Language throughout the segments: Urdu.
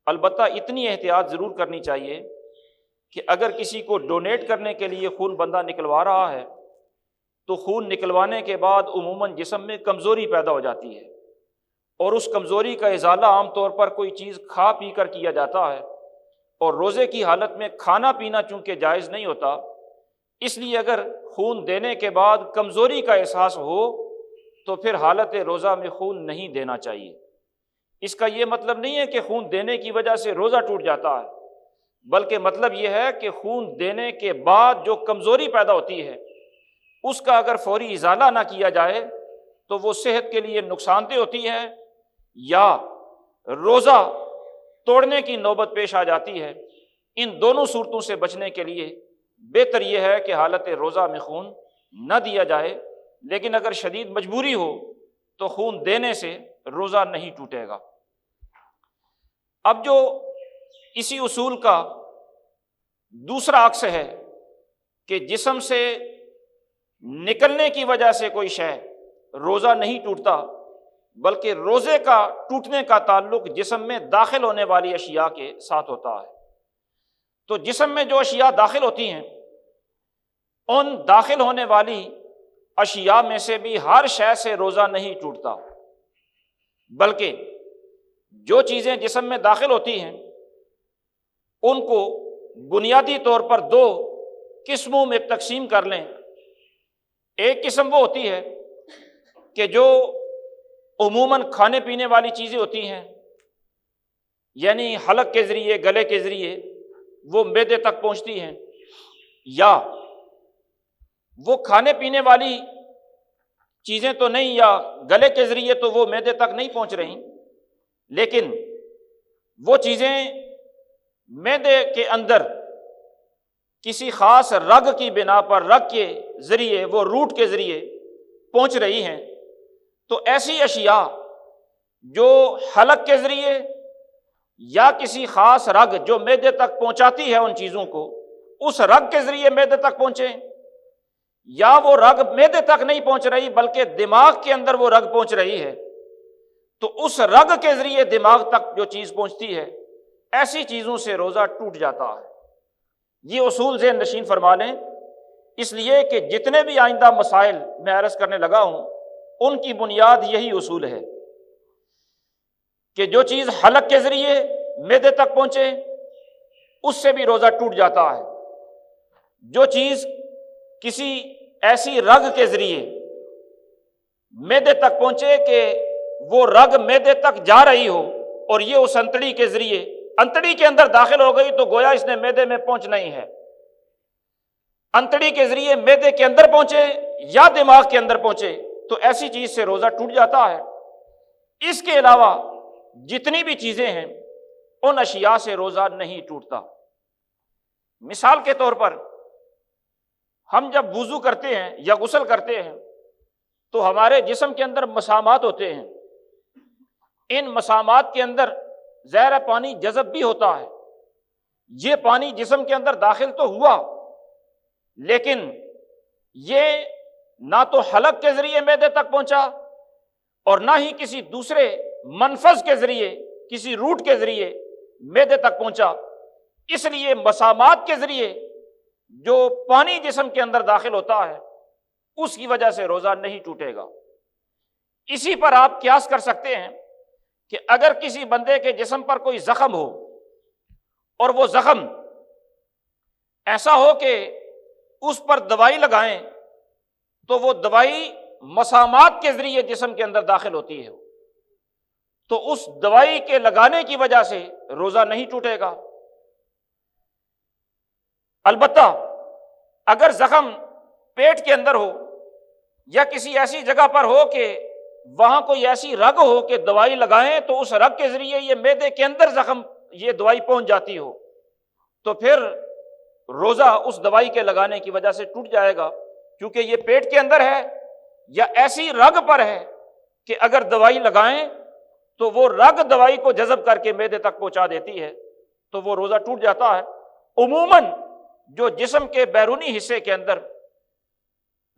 البتہ اتنی احتیاط ضرور کرنی چاہیے کہ اگر کسی کو ڈونیٹ کرنے کے لیے خون بندہ نکلوا رہا ہے تو خون نکلوانے کے بعد عموماً جسم میں کمزوری پیدا ہو جاتی ہے، اور اس کمزوری کا ازالہ عام طور پر کوئی چیز کھا پی کر کیا جاتا ہے، اور روزے کی حالت میں کھانا پینا چونکہ جائز نہیں ہوتا، اس لیے اگر خون دینے کے بعد کمزوری کا احساس ہو تو پھر حالت روزہ میں خون نہیں دینا چاہیے۔ اس کا یہ مطلب نہیں ہے کہ خون دینے کی وجہ سے روزہ ٹوٹ جاتا ہے، بلکہ مطلب یہ ہے کہ خون دینے کے بعد جو کمزوری پیدا ہوتی ہے اس کا اگر فوری ازالہ نہ کیا جائے تو وہ صحت کے لیے نقصان دہ ہوتی ہے، یا روزہ توڑنے کی نوبت پیش آ جاتی ہے۔ ان دونوں صورتوں سے بچنے کے لیے بہتر یہ ہے کہ حالت روزہ میں خون نہ دیا جائے، لیکن اگر شدید مجبوری ہو تو خون دینے سے روزہ نہیں ٹوٹے گا۔ اب جو اسی اصول کا دوسرا عکس ہے کہ جسم سے نکلنے کی وجہ سے کوئی شے روزہ نہیں ٹوٹتا، بلکہ روزے کا ٹوٹنے کا تعلق جسم میں داخل ہونے والی اشیاء کے ساتھ ہوتا ہے۔ تو جسم میں جو اشیاء داخل ہوتی ہیں ان داخل ہونے والی اشیاء میں سے بھی ہر شے سے روزہ نہیں ٹوٹتا، بلکہ جو چیزیں جسم میں داخل ہوتی ہیں ان کو بنیادی طور پر دو قسموں میں تقسیم کر لیں۔ ایک قسم وہ ہوتی ہے کہ جو عموماً کھانے پینے والی چیزیں ہوتی ہیں، یعنی حلق کے ذریعے، گلے کے ذریعے وہ معدے تک پہنچتی ہیں، یا وہ کھانے پینے والی چیزیں تو نہیں، یا گلے کے ذریعے تو وہ معدے تک نہیں پہنچ رہی، لیکن وہ چیزیں معدے کے اندر کسی خاص رگ کی بنا پر، رگ کے ذریعے، وہ روٹ کے ذریعے پہنچ رہی ہیں۔ تو ایسی اشیاء جو حلق کے ذریعے یا کسی خاص رگ جو معدے تک پہنچاتی ہے ان چیزوں کو، اس رگ کے ذریعے معدے تک پہنچے، یا وہ رگ معدے تک نہیں پہنچ رہی بلکہ دماغ کے اندر وہ رگ پہنچ رہی ہے، تو اس رگ کے ذریعے دماغ تک جو چیز پہنچتی ہے، ایسی چیزوں سے روزہ ٹوٹ جاتا ہے۔ یہ اصول ذہن نشین فرما لیں، اس لیے کہ جتنے بھی آئندہ مسائل میں عرض کرنے لگا ہوں ان کی بنیاد یہی اصول ہے کہ جو چیز حلق کے ذریعے معدے تک پہنچے اس سے بھی روزہ ٹوٹ جاتا ہے، جو چیز کسی ایسی رگ کے ذریعے معدے تک پہنچے کہ وہ رگ معدے تک جا رہی ہو اور یہ اس انتڑی کے ذریعے انتڑی کے اندر داخل ہو گئی تو گویا اس نے معدے میں پہنچنا ہی ہے۔ انتڑی کے ذریعے معدے کے اندر پہنچے یا دماغ کے اندر پہنچے تو ایسی چیز سے روزہ ٹوٹ جاتا ہے۔ اس کے علاوہ جتنی بھی چیزیں ہیں ان اشیاء سے روزہ نہیں ٹوٹتا۔ مثال کے طور پر ہم جب وضو کرتے ہیں یا غسل کرتے ہیں تو ہمارے جسم کے اندر مسامات ہوتے ہیں، ان مسامات کے اندر زہر پانی جذب بھی ہوتا ہے۔ یہ پانی جسم کے اندر داخل تو ہوا، لیکن یہ نہ تو حلق کے ذریعے معدے تک پہنچا اور نہ ہی کسی دوسرے منفذ کے ذریعے، کسی روٹ کے ذریعے معدے تک پہنچا۔ اس لیے مسامات کے ذریعے جو پانی جسم کے اندر داخل ہوتا ہے اس کی وجہ سے روزہ نہیں ٹوٹے گا۔ اسی پر آپ قیاس کر سکتے ہیں کہ اگر کسی بندے کے جسم پر کوئی زخم ہو اور وہ زخم ایسا ہو کہ اس پر دوائی لگائیں تو وہ دوائی مسامات کے ذریعے جسم کے اندر داخل ہوتی ہے، تو اس دوائی کے لگانے کی وجہ سے روزہ نہیں ٹوٹے گا۔ البتہ اگر زخم پیٹ کے اندر ہو یا کسی ایسی جگہ پر ہو کہ وہاں کوئی ایسی رگ ہو کہ دوائی لگائیں تو اس رگ کے ذریعے یہ معدے کے اندر زخم یہ دوائی پہنچ جاتی ہو، تو پھر روزہ اس دوائی کے لگانے کی وجہ سے ٹوٹ جائے گا، کیونکہ یہ پیٹ کے اندر ہے یا ایسی رگ پر ہے کہ اگر دوائی لگائیں تو وہ رگ دوائی کو جذب کر کے معدے تک پہنچا دیتی ہے، تو وہ روزہ ٹوٹ جاتا ہے۔ عموماً جو جسم کے بیرونی حصے کے اندر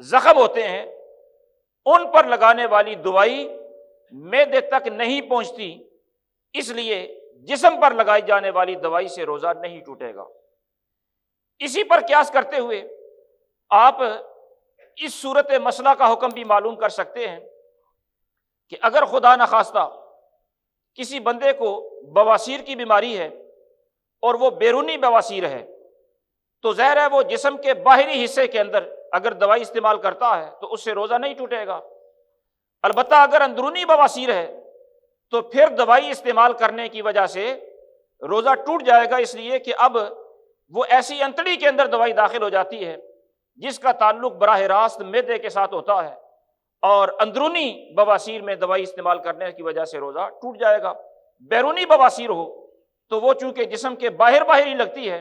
زخم ہوتے ہیں ان پر لگانے والی دوائی معدے تک نہیں پہنچتی، اس لیے جسم پر لگائی جانے والی دوائی سے روزہ نہیں ٹوٹے گا۔ اسی پر قیاس کرتے ہوئے آپ اس صورت مسئلہ کا حکم بھی معلوم کر سکتے ہیں کہ اگر خدا نخواستہ کسی بندے کو بواسیر کی بیماری ہے اور وہ بیرونی بواسیر ہے، تو ظاہر ہے وہ جسم کے باہری حصے کے اندر اگر دوائی استعمال کرتا ہے تو اس سے روزہ نہیں ٹوٹے گا۔ البتہ اگر اندرونی بواسیر ہے تو پھر دوائی استعمال کرنے کی وجہ سے روزہ ٹوٹ جائے گا، اس لیے کہ اب وہ ایسی انتڑی کے اندر دوائی داخل ہو جاتی ہے جس کا تعلق براہ راست معدے کے ساتھ ہوتا ہے، اور اندرونی بواسیر میں دوائی استعمال کرنے کی وجہ سے روزہ ٹوٹ جائے گا۔ بیرونی بواسیر ہو تو وہ چونکہ جسم کے باہر ہی لگتی ہے،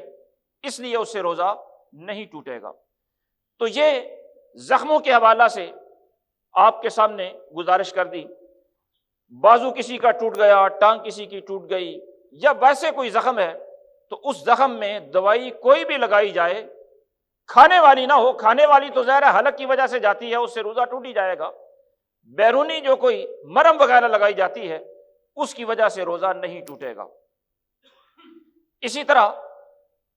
اس لیے اس سے روزہ نہیں ٹوٹے گا۔ تو یہ زخموں کے حوالہ سے آپ کے سامنے گزارش کر دی۔ بازو کسی کا ٹوٹ گیا، ٹانگ کسی کی ٹوٹ گئی، یا ویسے کوئی زخم ہے تو اس زخم میں دوائی کوئی بھی لگائی جائے، کھانے والی نہ ہو، کھانے والی تو ظاہر ہے حلق کی وجہ سے جاتی ہے، اس سے روزہ ٹوٹ ہی جائے گا۔ بیرونی جو کوئی مرہم وغیرہ لگائی جاتی ہے اس کی وجہ سے روزہ نہیں ٹوٹے گا۔ اسی طرح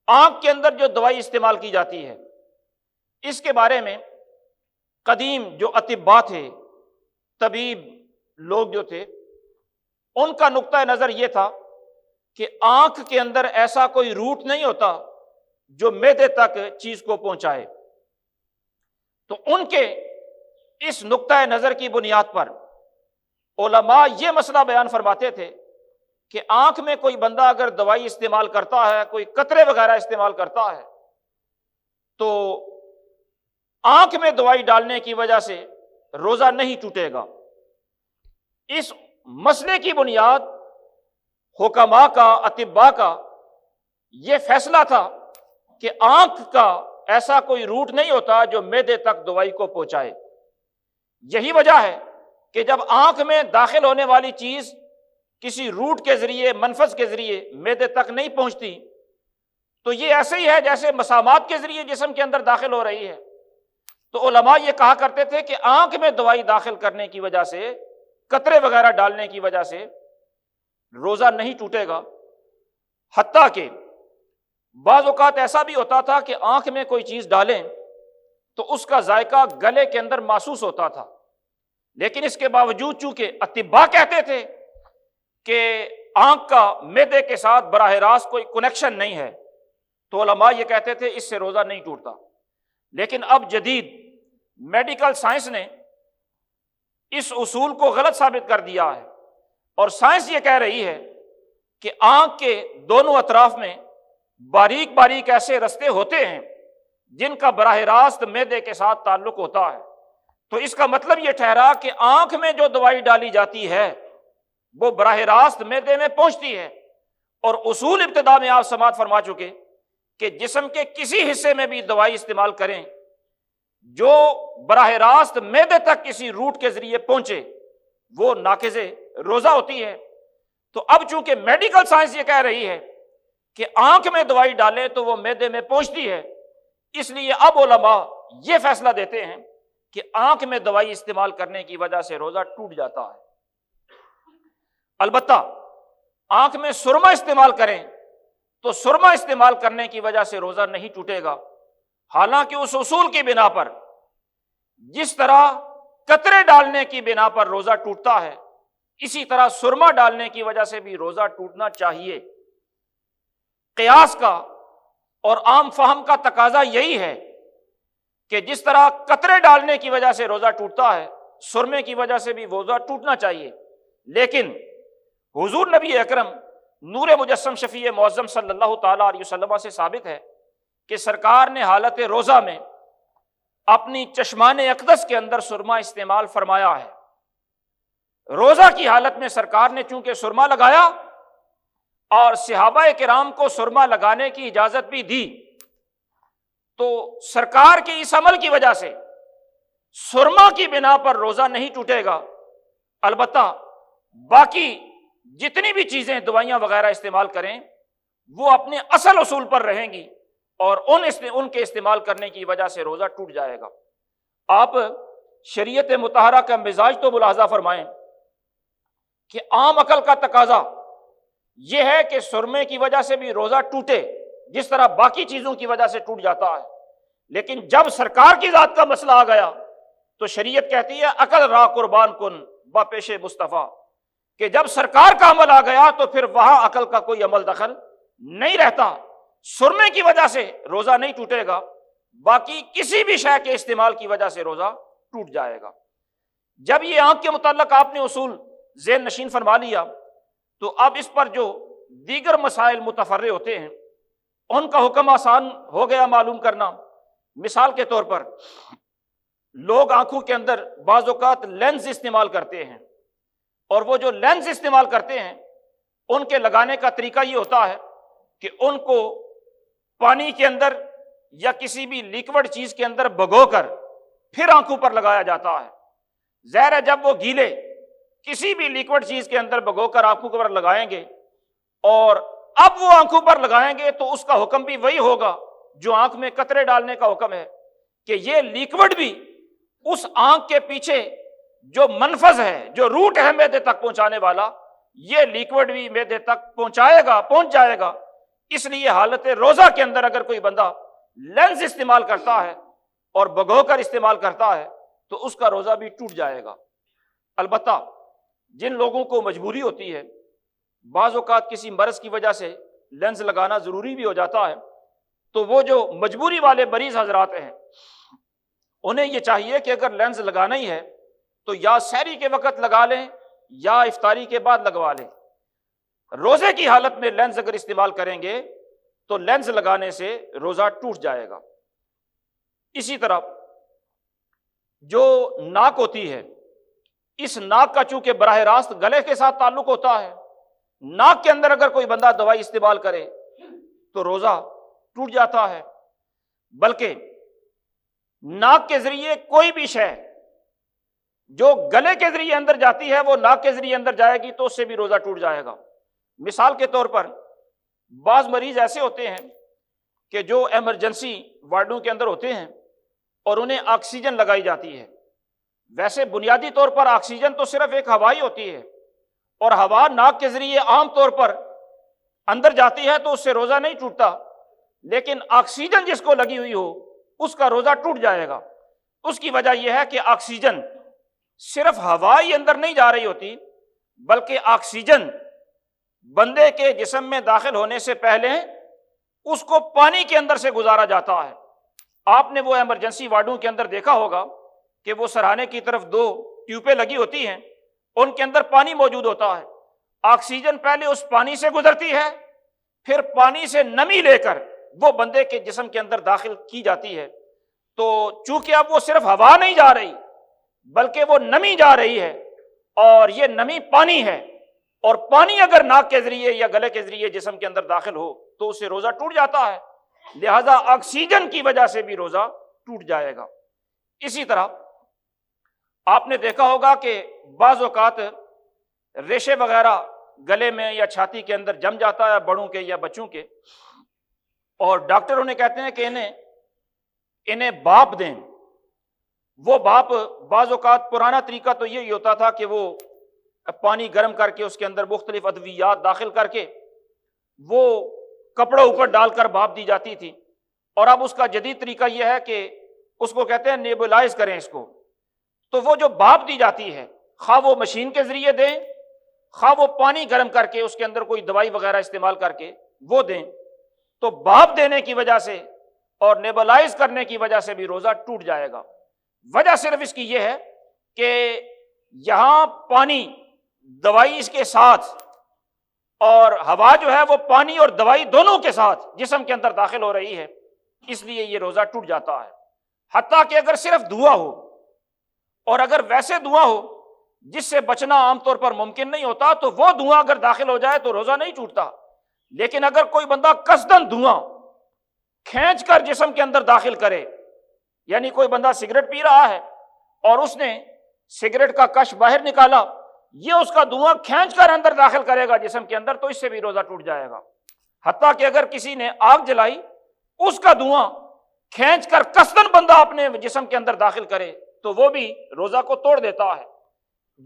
آنکھ کے اندر جو دوائی استعمال کی جاتی ہے، اس کے بارے میں قدیم جو اطباء تھے، طبیب لوگ جو تھے، ان کا نقطہ نظر یہ تھا کہ آنکھ کے اندر ایسا کوئی روٹ نہیں ہوتا جو معدے تک چیز کو پہنچائے۔ تو ان کے اس نقطہ نظر کی بنیاد پر علماء یہ مسئلہ بیان فرماتے تھے کہ آنکھ میں کوئی بندہ اگر دوائی استعمال کرتا ہے، کوئی قطرے وغیرہ استعمال کرتا ہے، تو آنکھ میں دوائی ڈالنے کی وجہ سے روزہ نہیں ٹوٹے گا۔ اس مسئلے کی بنیاد حکماء کا، اطباء کا یہ فیصلہ تھا کہ آنکھ کا ایسا کوئی روٹ نہیں ہوتا جو معدے تک دوائی کو پہنچائے۔ یہی وجہ ہے کہ جب آنکھ میں داخل ہونے والی چیز کسی روٹ کے ذریعے، منفذ کے ذریعے معدے تک نہیں پہنچتی، تو یہ ایسے ہی ہے جیسے مسامات کے ذریعے جسم کے اندر داخل ہو رہی ہے۔ تو علماء یہ کہا کرتے تھے کہ آنکھ میں دوائی داخل کرنے کی وجہ سے، قطرے وغیرہ ڈالنے کی وجہ سے روزہ نہیں ٹوٹے گا۔ حتیٰ کہ بعض اوقات ایسا بھی ہوتا تھا کہ آنکھ میں کوئی چیز ڈالیں تو اس کا ذائقہ گلے کے اندر محسوس ہوتا تھا، لیکن اس کے باوجود چونکہ اطباء کہتے تھے کہ آنکھ کا معدے کے ساتھ براہ راست کوئی کنیکشن نہیں ہے، تو علماء یہ کہتے تھے اس سے روزہ نہیں ٹوٹتا۔ لیکن اب جدید میڈیکل سائنس نے اس اصول کو غلط ثابت کر دیا ہے، اور سائنس یہ کہہ رہی ہے کہ آنکھ کے دونوں اطراف میں باریک باریک ایسے رستے ہوتے ہیں جن کا براہ راست معدے کے ساتھ تعلق ہوتا ہے۔ تو اس کا مطلب یہ ٹھہرا کہ آنکھ میں جو دوائی ڈالی جاتی ہے وہ براہ راست معدے میں پہنچتی ہے، اور اصول ابتدا میں آپ سماعت فرما چکے کہ جسم کے کسی حصے میں بھی دوائی استعمال کریں جو براہ راست معدے تک کسی روٹ کے ذریعے پہنچے وہ ناقض روزہ ہوتی ہے۔ تو اب چونکہ میڈیکل سائنس یہ کہہ رہی ہے کہ آنکھ میں دوائی ڈالیں تو وہ معدے میں پہنچتی ہے، اس لیے اب علماء یہ فیصلہ دیتے ہیں کہ آنکھ میں دوائی استعمال کرنے کی وجہ سے روزہ ٹوٹ جاتا ہے۔ البتہ آنکھ میں سرما استعمال کریں تو سرما استعمال کرنے کی وجہ سے روزہ نہیں ٹوٹے گا، حالانکہ اس اصول کی بنا پر جس طرح قطرے ڈالنے کی بنا پر روزہ ٹوٹتا ہے، اسی طرح سرما ڈالنے کی وجہ سے بھی روزہ ٹوٹنا چاہیے۔ قیاس کا اور عام فہم کا تقاضا یہی ہے کہ جس طرح قطرے ڈالنے کی وجہ سے روزہ ٹوٹتا ہے، سرمے کی وجہ سے بھی روزہ ٹوٹنا چاہیے۔ لیکن حضور نبی اکرم نور مجسم شفیع معظم صلی اللہ تعالیٰ علیہ وسلم سے ثابت ہے کہ سرکار نے حالت روزہ میں اپنی چشمان اقدس کے اندر سرما استعمال فرمایا ہے۔ روزہ کی حالت میں سرکار نے چونکہ سرما لگایا اور صحابہ کرام کو سرما لگانے کی اجازت بھی دی، تو سرکار کے اس عمل کی وجہ سے سرما کی بنا پر روزہ نہیں ٹوٹے گا۔ البتہ باقی جتنی بھی چیزیں دوائیاں وغیرہ استعمال کریں وہ اپنے اصل اصول پر رہیں گی، اور ان کے استعمال کرنے کی وجہ سے روزہ ٹوٹ جائے گا۔ آپ شریعت مطہرہ کا مزاج تو ملاحظہ فرمائیں کہ عام عقل کا تقاضا یہ ہے کہ سرمے کی وجہ سے بھی روزہ ٹوٹے جس طرح باقی چیزوں کی وجہ سے ٹوٹ جاتا ہے، لیکن جب سرکار کی ذات کا مسئلہ آ گیا تو شریعت کہتی ہے عقل را قربان کن با پیش مصطفیٰ، کہ جب سرکار کا عمل آ گیا تو پھر وہاں عقل کا کوئی عمل دخل نہیں رہتا۔ سرمے کی وجہ سے روزہ نہیں ٹوٹے گا، باقی کسی بھی شے کے استعمال کی وجہ سے روزہ ٹوٹ جائے گا۔ جب یہ آنکھ کے متعلق آپ نے اصول ذہن نشین فرما لیا تو اب اس پر جو دیگر مسائل متفرع ہوتے ہیں ان کا حکم آسان ہو گیا معلوم کرنا۔ مثال کے طور پر لوگ آنکھوں کے اندر بعض اوقات لینز استعمال کرتے ہیں، اور وہ جو لینز استعمال کرتے ہیں ان کے لگانے کا طریقہ یہ ہوتا ہے کہ ان کو پانی کے اندر یا کسی بھی لیکوڈ چیز کے اندر بھگو کر پھر آنکھوں پر لگایا جاتا ہے۔ ظاہر ہے جب وہ گیلے کسی بھی لیکوڈ چیز کے اندر بھگو کر آنکھوں پر لگائیں گے اور اب وہ آنکھوں پر لگائیں گے تو اس کا حکم بھی وہی ہوگا جو آنکھ میں قطرے ڈالنے کا حکم ہے، کہ یہ لیکوڈ بھی اس آنکھ کے پیچھے جو منفذ ہے، جو روٹ ہے معدے تک پہنچانے والا، یہ لیکوڈ بھی معدے تک پہنچ جائے گا۔ اس لیے حالت روزہ کے اندر اگر کوئی بندہ لینز استعمال کرتا ہے اور بھگو کر استعمال کرتا ہے تو اس کا روزہ بھی ٹوٹ جائے گا۔ البتہ جن لوگوں کو مجبوری ہوتی ہے، بعض اوقات کسی مرض کی وجہ سے لینز لگانا ضروری بھی ہو جاتا ہے، تو وہ جو مجبوری والے مریض حضرات ہیں انہیں یہ چاہیے کہ اگر لینز لگانا ہی ہے تو یا سحری کے وقت لگا لیں یا افطاری کے بعد لگوا لیں۔ روزے کی حالت میں لینز اگر استعمال کریں گے تو لینز لگانے سے روزہ ٹوٹ جائے گا۔ اسی طرح جو ناک ہوتی ہے، اس ناک کا چونکہ براہ راست گلے کے ساتھ تعلق ہوتا ہے، ناک کے اندر اگر کوئی بندہ دوائی استعمال کرے تو روزہ ٹوٹ جاتا ہے۔ بلکہ ناک کے ذریعے کوئی بھی شے جو گلے کے ذریعے اندر جاتی ہے وہ ناک کے ذریعے اندر جائے گی تو اس سے بھی روزہ ٹوٹ جائے گا۔ مثال کے طور پر بعض مریض ایسے ہوتے ہیں کہ جو ایمرجنسی وارڈوں کے اندر ہوتے ہیں اور انہیں آکسیجن لگائی جاتی ہے۔ ویسے بنیادی طور پر آکسیجن تو صرف ایک ہوا ہی ہوتی ہے، اور ہوا ناک کے ذریعے عام طور پر اندر جاتی ہے تو اس سے روزہ نہیں ٹوٹتا، لیکن آکسیجن جس کو لگی ہوئی ہو اس کا روزہ ٹوٹ جائے گا۔ اس کی وجہ یہ ہے کہ آکسیجن صرف ہوا ہی اندر نہیں جا رہی ہوتی، بلکہ آکسیجن بندے کے جسم میں داخل ہونے سے پہلے اس کو پانی کے اندر سے گزارا جاتا ہے۔ آپ نے وہ ایمرجنسی وارڈوں کے اندر دیکھا ہوگا کہ وہ سرہانے کی طرف 2 ٹیوبیں لگی ہوتی ہیں، ان کے اندر پانی موجود ہوتا ہے۔ آکسیجن پہلے اس پانی سے گزرتی ہے، پھر پانی سے نمی لے کر وہ بندے کے جسم کے اندر داخل کی جاتی ہے۔ تو چونکہ اب وہ صرف ہوا نہیں جا رہی بلکہ وہ نمی جا رہی ہے، اور یہ نمی پانی ہے، اور پانی اگر ناک کے ذریعے یا گلے کے ذریعے جسم کے اندر داخل ہو تو اس سے روزہ ٹوٹ جاتا ہے۔ لہذا آکسیجن کی وجہ سے بھی روزہ ٹوٹ جائے گا۔ اسی طرح آپ نے دیکھا ہوگا کہ بعض اوقات ریشے وغیرہ گلے میں یا چھاتی کے اندر جم جاتا ہے، بڑوں کے یا بچوں کے، اور ڈاکٹر انہیں کہتے ہیں کہ انہیں بھاپ دیں۔ وہ بھاپ بعض اوقات پرانا طریقہ تو یہی ہوتا تھا کہ وہ پانی گرم کر کے اس کے اندر مختلف ادویات داخل کر کے وہ کپڑا اوپر ڈال کر بھاپ دی جاتی تھی، اور اب اس کا جدید طریقہ یہ ہے کہ اس کو کہتے ہیں نیبولائز کریں اس کو۔ تو وہ جو بھاپ دی جاتی ہے، خواہ وہ مشین کے ذریعے دیں، خواہ وہ پانی گرم کر کے اس کے اندر کوئی دوائی وغیرہ استعمال کر کے وہ دیں، تو بھاپ دینے کی وجہ سے اور نیبولائز کرنے کی وجہ سے بھی روزہ ٹوٹ جائے گا۔ وجہ صرف اس کی یہ ہے کہ یہاں پانی دوائی اس کے ساتھ اور ہوا جو ہے وہ پانی اور دوائی دونوں کے ساتھ جسم کے اندر داخل ہو رہی ہے، اس لیے یہ روزہ ٹوٹ جاتا ہے۔ حتیٰ کہ اگر صرف دھواں ہو، اور اگر ویسے دھواں ہو جس سے بچنا عام طور پر ممکن نہیں ہوتا، تو وہ دھواں اگر داخل ہو جائے تو روزہ نہیں ٹوٹتا۔ لیکن اگر کوئی بندہ قصدن دھواں کھینچ کر جسم کے اندر داخل کرے، یعنی کوئی بندہ سگریٹ پی رہا ہے اور اس نے سگریٹ کا کش باہر نکالا، یہ اس کا دھواں کھینچ کر اندر داخل کرے گا جسم کے اندر، تو اس سے بھی روزہ ٹوٹ جائے گا۔ حتیٰ کہ اگر کسی نے آگ جلائی، اس کا دھواں کھینچ کر قصدن بندہ اپنے جسم کے اندر داخل کرے تو وہ بھی روزہ کو توڑ دیتا ہے۔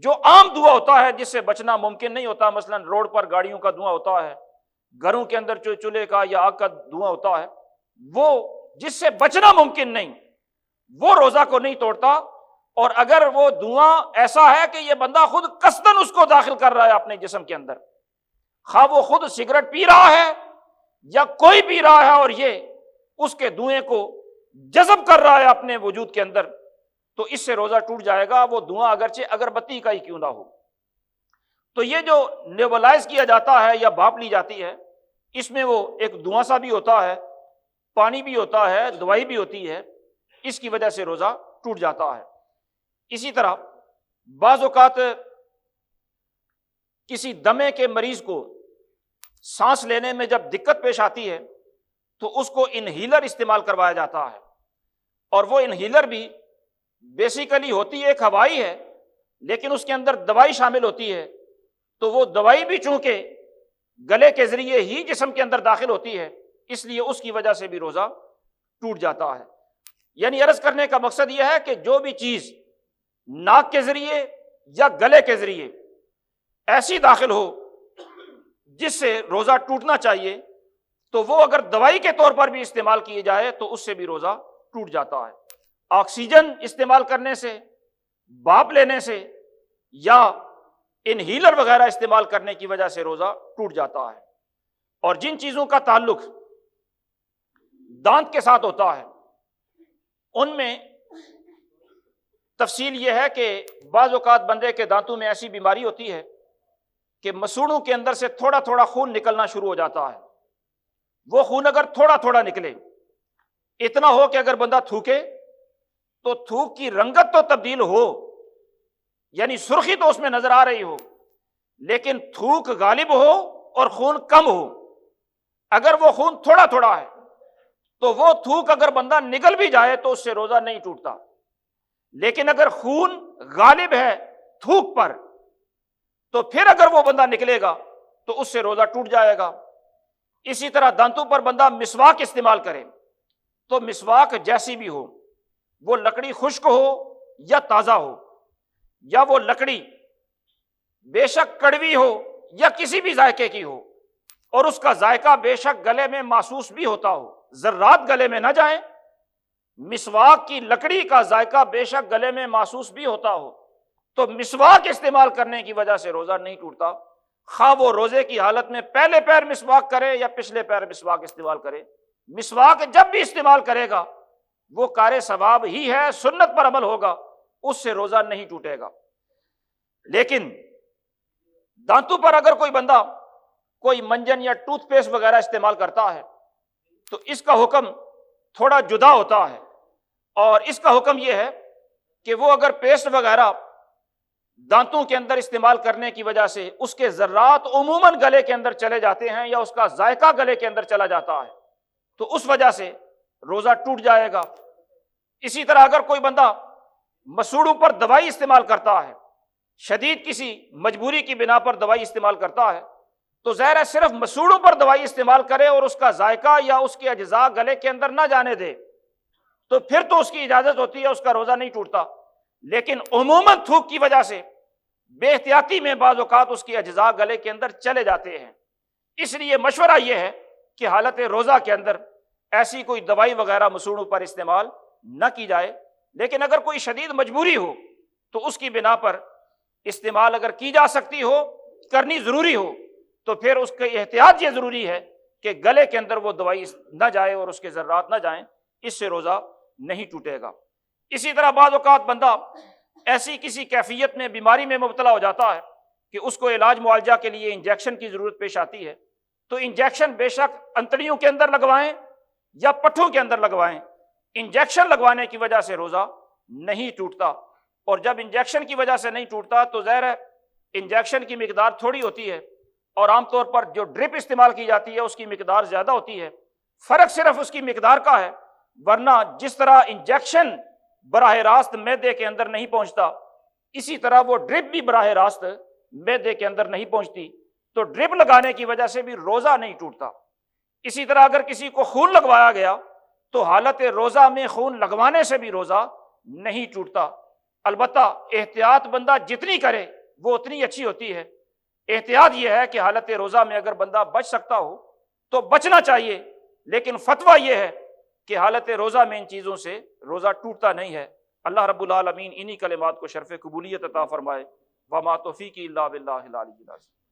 جو عام دھواں ہوتا ہے جس سے بچنا ممکن نہیں ہوتا، مثلا روڈ پر گاڑیوں کا دھواں ہوتا ہے، گھروں کے اندر جو چولہے کا یا آگ کا دھواں ہوتا ہے، وہ جس سے بچنا ممکن نہیں، وہ روزہ کو نہیں توڑتا۔ اور اگر وہ دھواں ایسا ہے کہ یہ بندہ خود قصدن اس کو داخل کر رہا ہے اپنے جسم کے اندر، خواہ وہ خود سگریٹ پی رہا ہے یا کوئی پی رہا ہے، اور یہ اس کے دھوئیں کو جذب کر رہا ہے اپنے وجود کے اندر، تو اس سے روزہ ٹوٹ جائے گا، وہ دھواں اگرچہ اگربتی کا ہی کیوں نہ ہو۔ تو یہ جو نیبولائز کیا جاتا ہے یا بھاپ لی جاتی ہے، اس میں وہ ایک دھواں سا بھی ہوتا ہے، پانی بھی ہوتا ہے، دوائی بھی ہوتی ہے، اس کی وجہ سے روزہ ٹوٹ جاتا ہے۔ اسی طرح بعض اوقات کسی دمے کے مریض کو سانس لینے میں جب دقت پیش آتی ہے تو اس کو انہیلر استعمال کروایا جاتا ہے، اور وہ انہیلر بھی بیسیکلی ہوتی ایک ہوائی ہے، لیکن اس کے اندر دوائی شامل ہوتی ہے، تو وہ دوائی بھی چونکہ گلے کے ذریعے ہی جسم کے اندر داخل ہوتی ہے، اس لیے اس کی وجہ سے بھی روزہ ٹوٹ جاتا ہے۔ یعنی عرض کرنے کا مقصد یہ ہے کہ جو بھی چیز ناک کے ذریعے یا گلے کے ذریعے ایسی داخل ہو جس سے روزہ ٹوٹنا چاہیے، تو وہ اگر دوائی کے طور پر بھی استعمال کی جائے تو اس سے بھی روزہ ٹوٹ جاتا ہے۔ آکسیجن استعمال کرنے سے، بھاپ لینے سے، یا انہیلر وغیرہ استعمال کرنے کی وجہ سے روزہ ٹوٹ جاتا ہے۔ اور جن چیزوں کا تعلق دانت کے ساتھ ہوتا ہے، ان میں تفصیل یہ ہے کہ بعض اوقات بندے کے دانتوں میں ایسی بیماری ہوتی ہے کہ مسوڑوں کے اندر سے تھوڑا تھوڑا خون نکلنا شروع ہو جاتا ہے۔ وہ خون اگر تھوڑا تھوڑا نکلے، اتنا ہو کہ اگر بندہ تھوکے تو تھوک کی رنگت تو تبدیل ہو، یعنی سرخی تو اس میں نظر آ رہی ہو، لیکن تھوک غالب ہو اور خون کم ہو۔ اگر وہ خون تھوڑا تھوڑا ہے تو وہ تھوک اگر بندہ نگل بھی جائے تو اس سے روزہ نہیں ٹوٹتا، لیکن اگر خون غالب ہے تھوک پر تو پھر اگر وہ بندہ نکلے گا تو اس سے روزہ ٹوٹ جائے گا۔ اسی طرح دانتوں پر بندہ مسواک استعمال کرے تو مسواک جیسی بھی ہو، وہ لکڑی خشک ہو یا تازہ ہو، یا وہ لکڑی بے شک کڑوی ہو یا کسی بھی ذائقے کی ہو، اور اس کا ذائقہ بے شک گلے میں محسوس بھی ہوتا ہو، ذرات گلے میں نہ جائیں، مسواک کی لکڑی کا ذائقہ بے شک گلے میں محسوس بھی ہوتا ہو، تو مسواک استعمال کرنے کی وجہ سے روزہ نہیں ٹوٹتا، خواہ وہ روزے کی حالت میں پہلے پیر مسواک کرے یا پچھلے پیر مسواک استعمال کرے۔ مسواک جب بھی استعمال کرے گا وہ کار ثواب ہی ہے، سنت پر عمل ہوگا، اس سے روزہ نہیں ٹوٹے گا۔ لیکن دانتوں پر اگر کوئی بندہ کوئی منجن یا ٹوتھ پیسٹ وغیرہ استعمال کرتا ہے تو اس کا حکم تھوڑا جدا ہوتا ہے، اور اس کا حکم یہ ہے کہ وہ اگر پیسٹ وغیرہ دانتوں کے اندر استعمال کرنے کی وجہ سے اس کے ذرات عموماً گلے کے اندر چلے جاتے ہیں یا اس کا ذائقہ گلے کے اندر چلا جاتا ہے تو اس وجہ سے روزہ ٹوٹ جائے گا۔ اسی طرح اگر کوئی بندہ مسوڑوں پر دوائی استعمال کرتا ہے، شدید کسی مجبوری کی بنا پر دوائی استعمال کرتا ہے، تو ظاہر ہے صرف مسوڑوں پر دوائی استعمال کرے اور اس کا ذائقہ یا اس کے اجزاء گلے کے اندر نہ جانے دے تو پھر تو اس کی اجازت ہوتی ہے، اس کا روزہ نہیں ٹوٹتا۔ لیکن عموماً تھوک کی وجہ سے بے احتیاطی میں بعض اوقات اس کی اجزاء گلے کے اندر چلے جاتے ہیں، اس لیے مشورہ یہ ہے کہ حالت روزہ کے اندر ایسی کوئی دوائی وغیرہ مسوڑوں پر استعمال نہ کی جائے۔ لیکن اگر کوئی شدید مجبوری ہو تو اس کی بنا پر استعمال اگر کی جا سکتی ہو، کرنی ضروری ہو، تو پھر اس کی احتیاط یہ ضروری ہے کہ گلے کے اندر وہ دوائی نہ جائے اور اس کے ذرات نہ جائیں، اس سے روزہ نہیں ٹوٹے گا۔ اسی طرح بعض اوقات بندہ ایسی کسی کیفیت میں بیماری میں مبتلا ہو جاتا ہے کہ اس کو علاج معالجہ کے لیے انجیکشن کی ضرورت پیش آتی ہے، تو انجیکشن بے شک انتڑیوں کے اندر لگوائیں یا پٹھوں کے اندر لگوائیں، انجیکشن لگوانے کی وجہ سے روزہ نہیں ٹوٹتا۔ اور جب انجیکشن کی وجہ سے نہیں ٹوٹتا تو ظاہر ہے انجیکشن کی مقدار تھوڑی ہوتی ہے اور عام طور پر جو ڈرپ استعمال کی جاتی ہے اس کی مقدار زیادہ ہوتی ہے، فرق صرف اس کی مقدار کا ہے، ورنہ جس طرح انجیکشن براہ راست معدے کے اندر نہیں پہنچتا، اسی طرح وہ ڈرپ بھی براہ راست معدے کے اندر نہیں پہنچتی، تو ڈرپ لگانے کی وجہ سے بھی روزہ نہیں ٹوٹتا۔ اسی طرح اگر کسی کو خون لگوایا گیا تو حالت روزہ میں خون لگوانے سے بھی روزہ نہیں ٹوٹتا۔ البتہ احتیاط بندہ جتنی کرے وہ اتنی اچھی ہوتی ہے۔ احتیاط یہ ہے کہ حالت روزہ میں اگر بندہ بچ سکتا ہو تو بچنا چاہیے، لیکن فتویٰ یہ ہے کہ حالت روزہ میں ان چیزوں سے روزہ ٹوٹتا نہیں ہے۔ اللہ رب العالمین انہی کلمات کو شرف قبولیت عطا فرمائے۔ وما توفیقی الا باللہ العلی العظیم۔